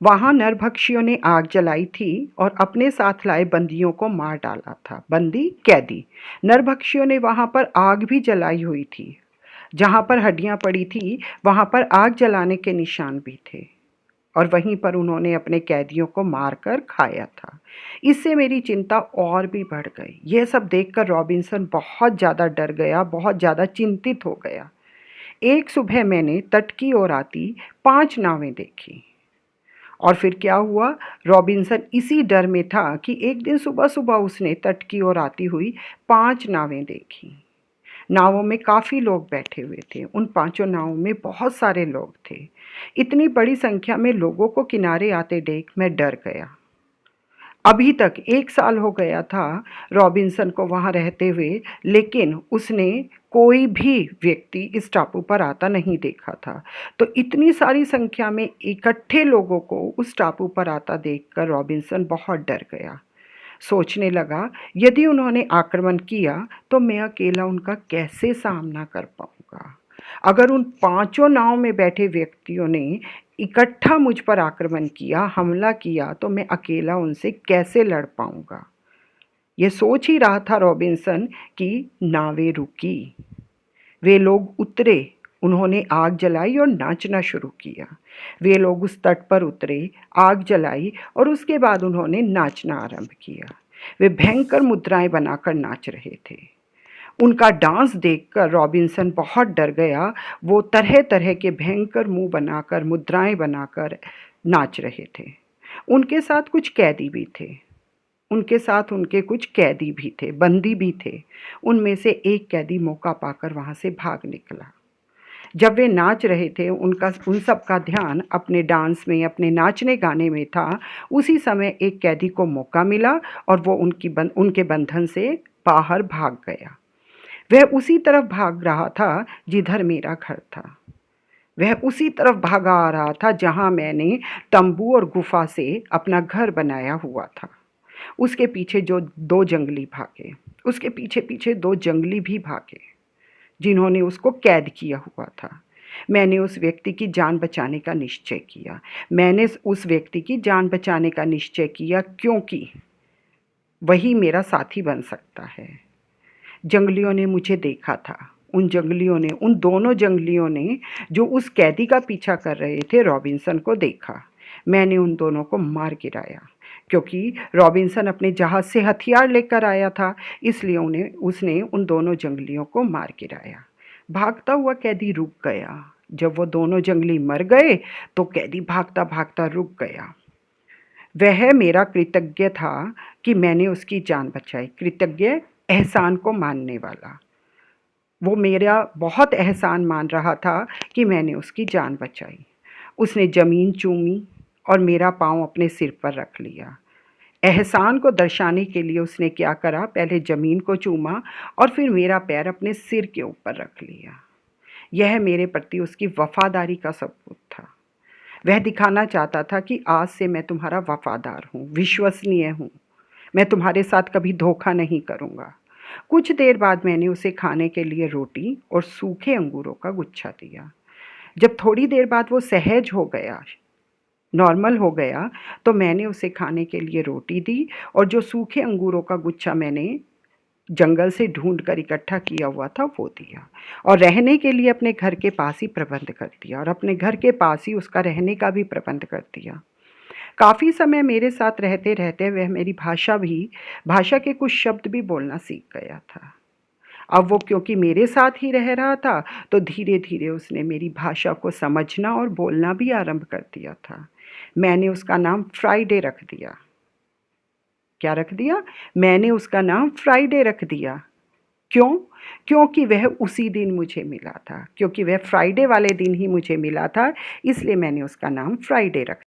वहां नरभक्षियों ने आग जलाई थी और अपने साथ लाए बंदियों को मार डाला था। बंदी कैदी। नरभक्षियों ने वहां पर आग भी जलाई हुई थी। जहां पर हड्डियां पड़ी थी वहां पर आग जलाने के निशान भी थे और वहीं पर उन्होंने अपने कैदियों को मारकर खाया था। इससे मेरी चिंता और भी बढ़ गई। यह सब देखकर रॉबिन्सन बहुत ज़्यादा डर गया, बहुत ज़्यादा चिंतित हो गया। एक सुबह मैंने तट की ओर आती 5 नावें देखी। और फिर क्या हुआ, रॉबिन्सन इसी डर में था कि एक दिन सुबह सुबह उसने तट की ओर आती हुई 5 नावें देखी। नावों में काफ़ी लोग बैठे हुए थे। उन 5 नावों में बहुत सारे लोग थे। इतनी बड़ी संख्या में लोगों को किनारे आते देख मैं डर गया। अभी तक 1 साल हो गया था रॉबिन्सन को वहाँ रहते हुए, लेकिन उसने कोई भी व्यक्ति इस टापू पर आता नहीं देखा था। तो इतनी सारी संख्या में इकट्ठे लोगों को उस टापू पर आता देखकर रॉबिन्सन बहुत डर गया। सोचने लगा, यदि उन्होंने आक्रमण किया तो मैं अकेला उनका कैसे सामना कर पाऊंगा। अगर उन 5 नाव में बैठे व्यक्तियों ने इकट्ठा मुझ पर आक्रमण किया, हमला किया, तो मैं अकेला उनसे कैसे लड़ पाऊंगा। ये सोच ही रहा था रॉबिन्सन कि नावें रुकी। वे लोग उतरे। उन्होंने आग जलाई और नाचना शुरू किया। वे लोग उस तट पर उतरे, आग जलाई और उसके बाद उन्होंने नाचना आरंभ किया। वे भयंकर मुद्राएं बनाकर नाच रहे थे। उनका डांस देखकर रॉबिन्सन बहुत डर गया। वो तरह तरह के भयंकर मुंह बनाकर, मुद्राएं बनाकर नाच रहे थे। उनके साथ कुछ कैदी भी थे। उनके साथ उनके कुछ कैदी भी थे, बंदी भी थे। उनमें से एक कैदी मौका पाकर वहां से भाग निकला। जब वे नाच रहे थे, उन सब का ध्यान अपने डांस में, अपने नाचने गाने में था। उसी समय एक कैदी को मौका मिला और वो उनके बंधन से बाहर भाग गया। वह उसी तरफ भाग रहा था जिधर मेरा घर था। वह उसी तरफ भागा आ रहा था जहां मैंने तंबू और गुफा से अपना घर बनाया हुआ था। उसके पीछे जो 2 जंगली भागे, उसके पीछे पीछे 2 जंगली भी भागे जिन्होंने उसको कैद किया हुआ था। मैंने उस व्यक्ति की जान बचाने का निश्चय किया। मैंने उस व्यक्ति की जान बचाने का निश्चय किया क्योंकि वही मेरा साथी बन सकता है। जंगलियों ने मुझे देखा था। उन दोनों जंगलियों ने जो उस कैदी का पीछा कर रहे थे, रॉबिन्सन को देखा। मैंने उन दोनों को मार गिराया क्योंकि रॉबिन्सन अपने जहाज से हथियार लेकर आया था, इसलिए उसने उन दोनों जंगलियों को मार गिराया। भागता हुआ कैदी रुक गया। जब वो दोनों जंगली मर गए तो कैदी भागता भागता रुक गया। वह मेरा कृतज्ञ था कि मैंने उसकी जान बचाई। कृतज्ञ, एहसान को मानने वाला। वो मेरा बहुत एहसान मान रहा था कि मैंने उसकी जान बचाई। उसने ज़मीन चूमी और मेरा पाँव अपने सिर पर रख लिया। एहसान को दर्शाने के लिए उसने क्या करा, पहले ज़मीन को चूमा और फिर मेरा पैर अपने सिर के ऊपर रख लिया। यह मेरे प्रति उसकी वफादारी का सबूत था। वह दिखाना चाहता था कि आज से मैं तुम्हारा वफादार हूँ, विश्वसनीय हूँ। मैं तुम्हारे साथ कभी धोखा नहीं करूँगा। कुछ देर बाद मैंने उसे खाने के लिए रोटी और सूखे अंगूरों का गुच्छा दिया। जब थोड़ी देर बाद वो सहज हो गया, नॉर्मल हो गया, तो मैंने उसे खाने के लिए रोटी दी और जो सूखे अंगूरों का गुच्छा मैंने जंगल से ढूंढ कर इकट्ठा किया हुआ था वो दिया। और रहने के लिए अपने घर के पास ही प्रबंध कर दिया और अपने घर के पास ही उसका रहने का भी प्रबंध कर दिया। काफ़ी समय मेरे साथ रहते रहते वह मेरी भाषा के कुछ शब्द भी बोलना सीख गया था। अब वो क्योंकि मेरे साथ ही रह रहा था, तो धीरे धीरे उसने मेरी भाषा को समझना और बोलना भी आरंभ कर दिया था। मैंने उसका नाम फ्राइडे रख दिया। क्या रख दिया? मैंने उसका नाम फ्राइडे रख दिया। क्यों? क्योंकि वह उसी दिन मुझे मिला था। क्योंकि वह फ्राइडे वाले दिन ही मुझे मिला था, इसलिए मैंने उसका नाम फ्राइडे रख